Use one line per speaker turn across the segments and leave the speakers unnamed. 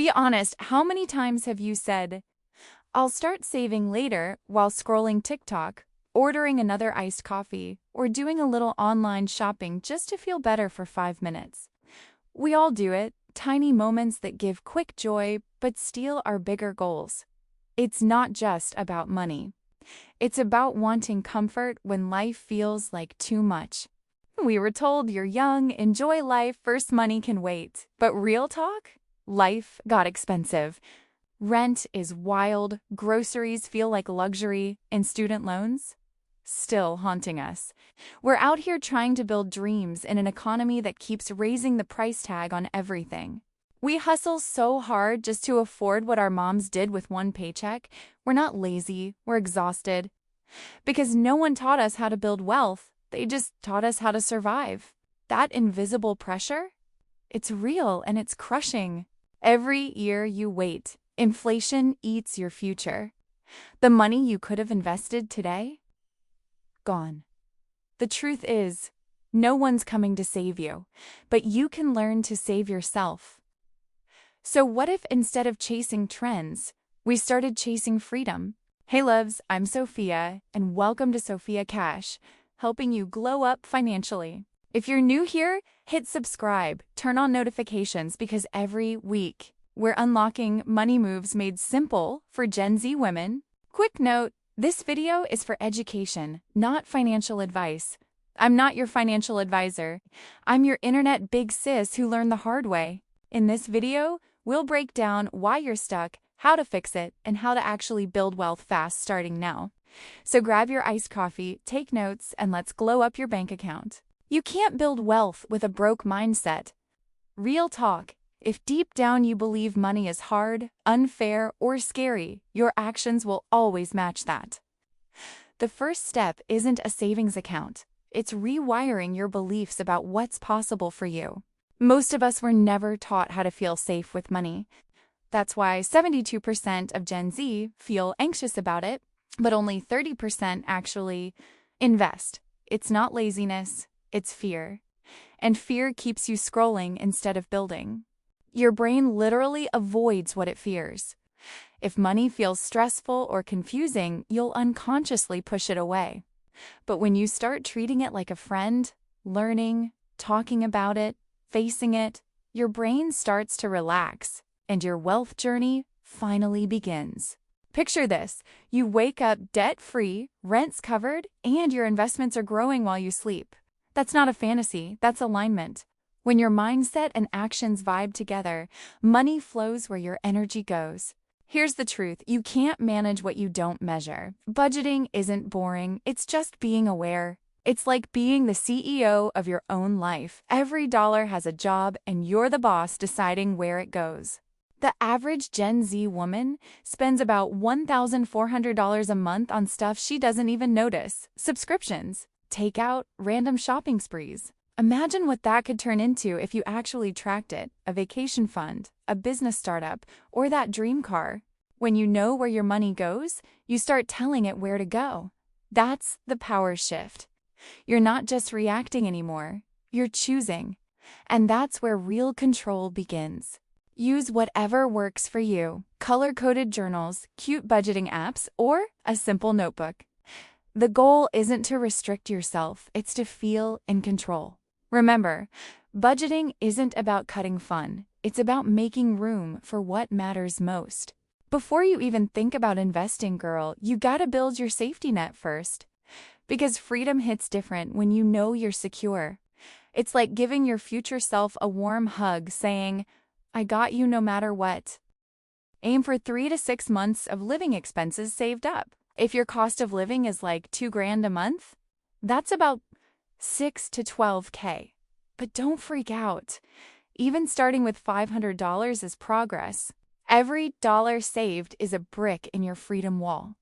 Be honest, how many times have you said, I'll start saving later while scrolling TikTok, ordering another iced coffee, or doing a little online shopping just to feel better for 5 minutes? We all do it, tiny moments that give quick joy but steal our bigger goals. It's not just about money. It's about wanting comfort when life feels like too much. We were told you're young, enjoy life, first money can wait. But real talk? Life got expensive. Rent is wild, groceries feel like luxury, and student loans? Still haunting us. We're out here trying to build dreams in an economy that keeps raising the price tag on everything. We hustle so hard just to afford what our moms did with one paycheck. We're not lazy, we're exhausted. Because no one taught us how to build wealth, they just taught us how to survive. That invisible pressure? It's real and it's crushing. Every year you wait, inflation eats your future. The money you could have invested today? Gone. The truth is, no one's coming to save you, but you can learn to save yourself. So what if instead of chasing trends, we started chasing freedom? Hey loves, I'm Sophia, and welcome to Sophia Cash, helping you glow up financially. If you're new here, hit subscribe, turn on notifications because every week we're unlocking money moves made simple for Gen Z women. Quick note, this video is for education, not financial advice. I'm not your financial advisor. I'm your internet big sis who learned the hard way. In this video, we'll break down why you're stuck, how to fix it, and how to actually build wealth fast starting now. So grab your iced coffee, take notes, and let's glow up your bank account. You can't build wealth with a broke mindset. Real talk. If deep down you believe money is hard, unfair, or scary, your actions will always match that. The first step isn't a savings account. It's rewiring your beliefs about what's possible for you. Most of us were never taught how to feel safe with money. That's why 72% of Gen Z feel anxious about it, but only 30% actually invest. It's not laziness, it's fear. And fear keeps you scrolling instead of building. Your brain literally avoids what it fears. If money feels stressful or confusing, you'll unconsciously push it away. But when you start treating it like a friend, learning, talking about it, facing it, your brain starts to relax, and your wealth journey finally begins. Picture this. You wake up debt-free, rent's covered, and your investments are growing while you sleep. That's not a fantasy, that's alignment. When your mindset and actions vibe together, money flows where your energy goes. Here's the truth, you can't manage what you don't measure. Budgeting isn't boring, it's just being aware. It's like being the CEO of your own life. Every dollar has a job, and you're the boss deciding where it goes. The average Gen Z woman spends about $1,400 a month on stuff she doesn't even notice. Subscriptions, takeout, random shopping sprees. Imagine what that could turn into if you actually tracked it: a vacation fund, a business startup, or that dream car. When you know where your money goes, you start telling it where to go. That's the power shift. You're not just reacting anymore, you're choosing. And that's where real control begins. Use whatever works for you: color-coded journals, cute budgeting apps, or a simple notebook. The goal isn't to restrict yourself, it's to feel in control. Remember, budgeting isn't about cutting fun. It's about making room for what matters most. Before you even think about investing, girl, you gotta build your safety net first. Because freedom hits different when you know you're secure. It's like giving your future self a warm hug, saying, I got you no matter what. Aim for 3 to 6 months of living expenses saved up. If your cost of living is like $2,000 a month, that's about $6 to $12K. But don't freak out. Even starting with $500 is progress. Every dollar saved is a brick in your freedom wall.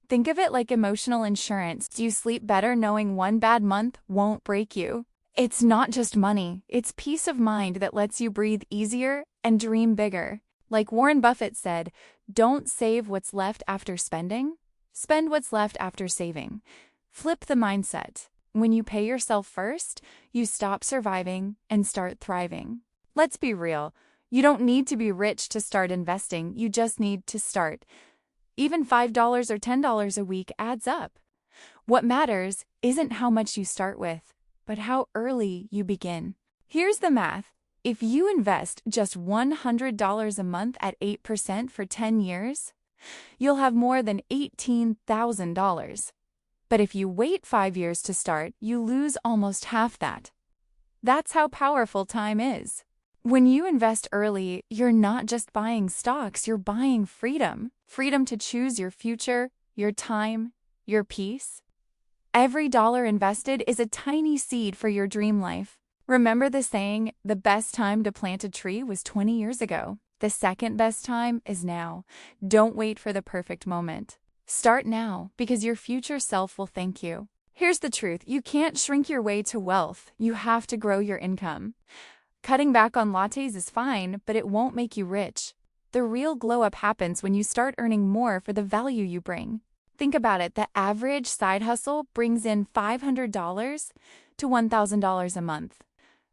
Think of it like emotional insurance. Do you sleep better knowing one bad month won't break you? It's not just money, it's peace of mind that lets you breathe easier and dream bigger. Like Warren Buffett said, don't save what's left after spending, spend what's left after saving. Flip the mindset. When you pay yourself first, you stop surviving and start thriving. Let's be real. You don't need to be rich to start investing, you just need to start. Even $5 or $10 a week adds up. What matters isn't how much you start with, but how early you begin. Here's the math. If you invest just $100 a month at 8% for 10 years, you'll have more than $18,000. But if you wait 5 years to start, you lose almost half that. That's how powerful time is. When you invest early, you're not just buying stocks, you're buying freedom. Freedom to choose your future, your time, your peace. Every dollar invested is a tiny seed for your dream life. Remember the saying, the best time to plant a tree was 20 years ago. The second best time is now. Don't wait for the perfect moment. Start now, because your future self will thank you. Here's the truth, you can't shrink your way to wealth. You have to grow your income. Cutting back on lattes is fine, but it won't make you rich. The real glow-up happens when you start earning more for the value you bring. Think about it, the average side hustle brings in $500 to $1,000 a month.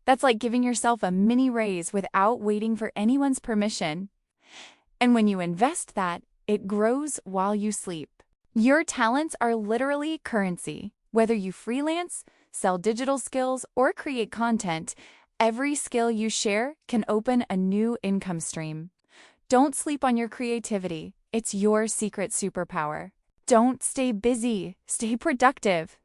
That's like giving yourself a mini raise without waiting for anyone's permission. And when you invest that, it grows while you sleep. Your talents are literally currency. Whether you freelance, sell digital skills, or create content, every skill you share can open a new income stream. Don't sleep on your creativity. It's your secret superpower. Don't stay busy. Stay productive.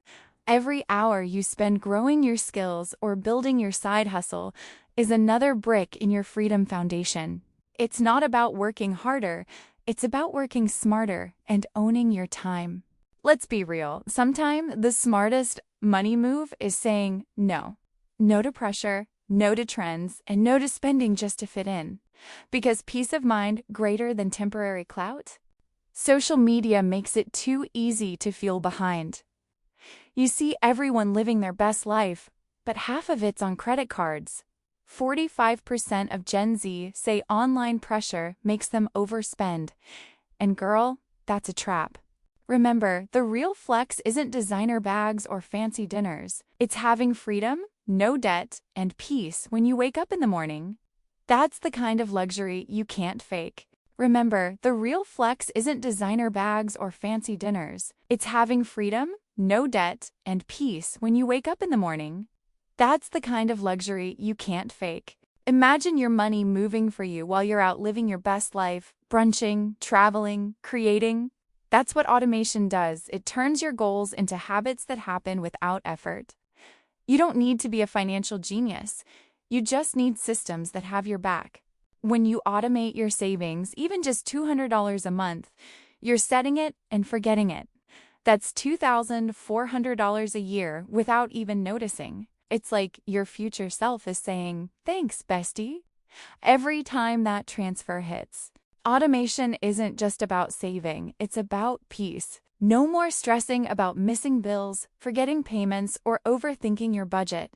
Every hour you spend growing your skills or building your side hustle is another brick in your freedom foundation. It's not about working harder. It's about working smarter and owning your time. Let's be real. Sometimes the smartest money move is saying no. No to pressure, no to trends, and no to spending just to fit in. Because peace of mind greater than temporary clout? Social media makes it too easy to feel behind. You see everyone living their best life, but half of it's on credit cards. 45% of Gen Z say online pressure makes them overspend. And girl, that's a trap. Remember, the real flex isn't designer bags or fancy dinners. It's having freedom, no debt, and peace when you wake up in the morning. That's the kind of luxury you can't fake. Remember, the real flex isn't designer bags or fancy dinners. It's having freedom, no debt, and peace when you wake up in the morning. That's the kind of luxury you can't fake. Imagine your money moving for you while you're out living your best life, brunching, traveling, creating. That's what automation does. It turns your goals into habits that happen without effort. You don't need to be a financial genius. You just need systems that have your back. When you automate your savings, even just $200 a month, you're setting it and forgetting it. That's $2,400 a year without even noticing. It's like your future self is saying, "Thanks, bestie," every time that transfer hits. Automation isn't just about saving, it's about peace. No more stressing about missing bills, forgetting payments, or overthinking your budget.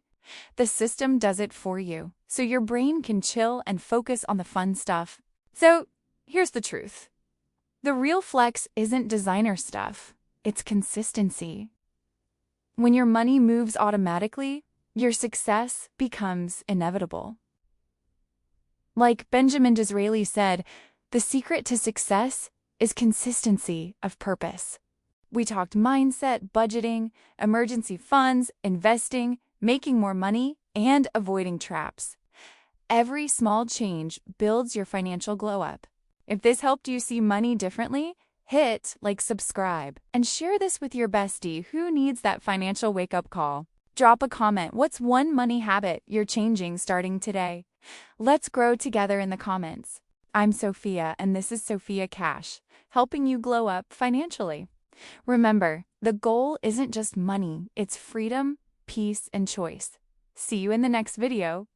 The system does it for you, so your brain can chill and focus on the fun stuff. So, here's the truth. The real flex isn't designer stuff, it's consistency. When your money moves automatically, your success becomes inevitable. Like Benjamin Disraeli said, the secret to success is consistency of purpose. We talked mindset, budgeting, emergency funds, investing, making more money, and avoiding traps. Every small change builds your financial glow up. If this helped you see money differently, hit like, subscribe, and share this with your bestie who needs that financial wake-up call. Drop a comment. What's one money habit you're changing starting today? Let's grow together in the comments. I'm Sophia, and this is Sophia Cash, helping you glow up financially. Remember, the goal isn't just money, it's freedom, peace, and choice. See you in the next video.